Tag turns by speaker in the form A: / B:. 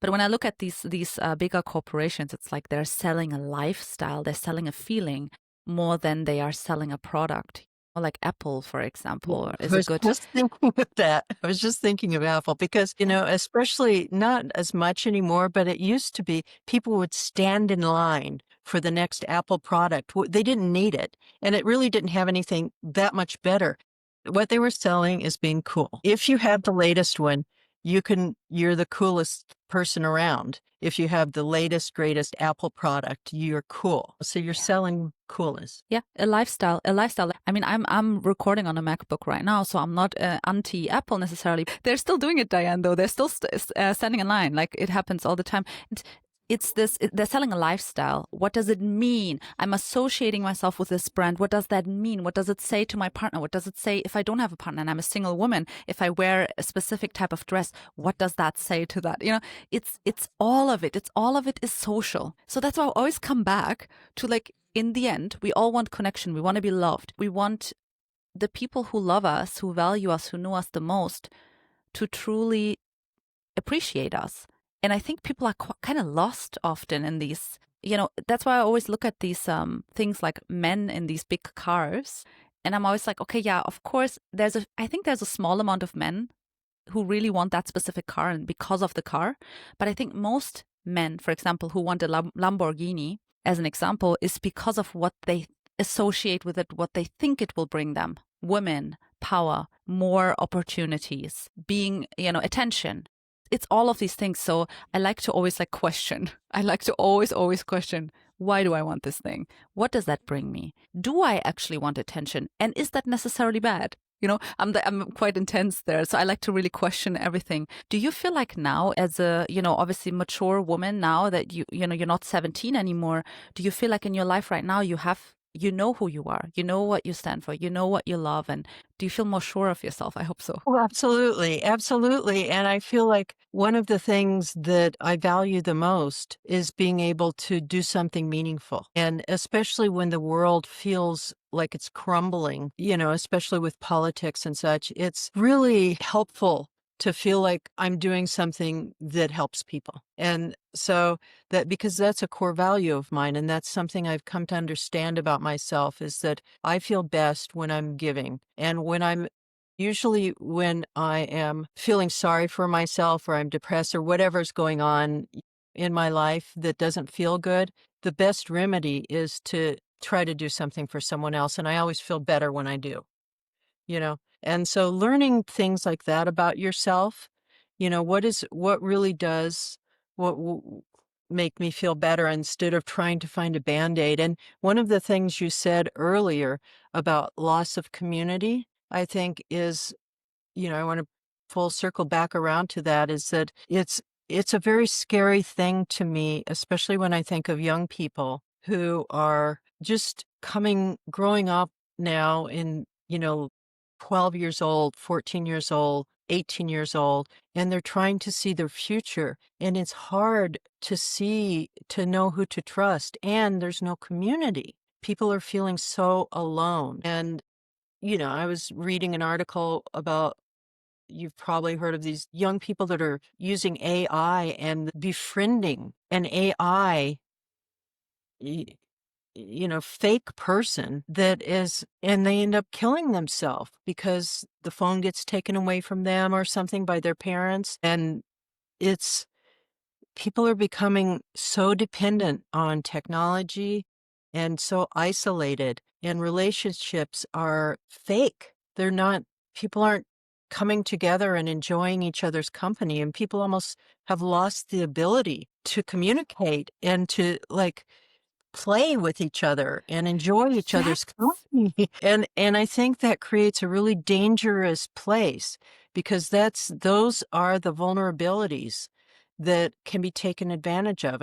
A: But when I look at these bigger corporations, it's like they're selling a lifestyle, they're selling a feeling more than they are selling a product. Or like Apple, for example,
B: I
A: is a
B: was
A: good.
B: just thinking of that. I was just thinking of Apple because, especially not as much anymore, but it used to be people would stand in line for the next Apple product. They didn't need it, and it really didn't have anything that much better. What they were selling is being cool. If you have the latest one, you're the coolest person around. If you have the latest, greatest Apple product, you're cool. So you're
A: Yeah.
B: selling coolness.
A: Yeah, a lifestyle, a lifestyle. I mean, I'm recording on a MacBook right now, so I'm not anti Apple necessarily. They're still doing it, Diane, though. They're still standing in line. Like it happens all the time. It's this, they're selling a lifestyle. What does it mean? I'm associating myself with this brand. What does that mean? What does it say to my partner? What does it say if I don't have a partner and I'm a single woman? If I wear a specific type of dress, what does that say to that? It's all of it. It's all of it is social. So that's why I always come back to, like, in the end, we all want connection. We want to be loved. We want the people who love us, who value us, who know us the most, to truly appreciate us. And I think people are kind of lost often in these, that's why I always look at these things like men in these big cars. And I'm always like, okay, yeah, of course, I think there's a small amount of men who really want that specific car and because of the car. But I think most men, for example, who want a Lamborghini, as an example, is because of what they associate with it, what they think it will bring them. Women, power, more opportunities, being, attention. It's all of these things. So I like to always question. I like to always question, why do I want this thing? What does that bring me? Do I actually want attention? And is that necessarily bad? I'm quite intense there. So I like to really question everything. Do you feel like now, as a, obviously mature woman, now that you're not 17 anymore, do you feel like in your life right now you know who you are, you know what you stand for, you know what you love, and do you feel more sure of yourself? I hope so.
B: Oh, absolutely. Absolutely. And I feel like one of the things that I value the most is being able to do something meaningful. And especially when the world feels like it's crumbling, especially with politics and such, it's really helpful to feel like I'm doing something that helps people. And so because that's a core value of mine. And that's something I've come to understand about myself, is that I feel best when I'm giving. And usually when I am feeling sorry for myself or I'm depressed or whatever's going on in my life that doesn't feel good, the best remedy is to try to do something for someone else. And I always feel better when I do, you know? And so learning things like that about yourself, what really does make me feel better instead of trying to find a Band-Aid. And one of the things you said earlier about loss of community, I think is, I want to full circle back around to that, is that it's a very scary thing to me, especially when I think of young people who are just growing up now in, 12 years old, 14 years old, 18 years old, and they're trying to see their future. And it's hard to know who to trust. And there's no community. People are feeling so alone. And, I was reading an article about, you've probably heard of these young people that are using AI and befriending an AI, fake person and they end up killing themselves because the phone gets taken away from them or something by their parents. And people are becoming so dependent on technology and so isolated, and relationships are fake. People aren't coming together and enjoying each other's company, and people almost have lost the ability to communicate and to play with each other and enjoy each
A: Yes.
B: other's company. And I think that creates a really dangerous place, because those are the vulnerabilities that can be taken advantage of.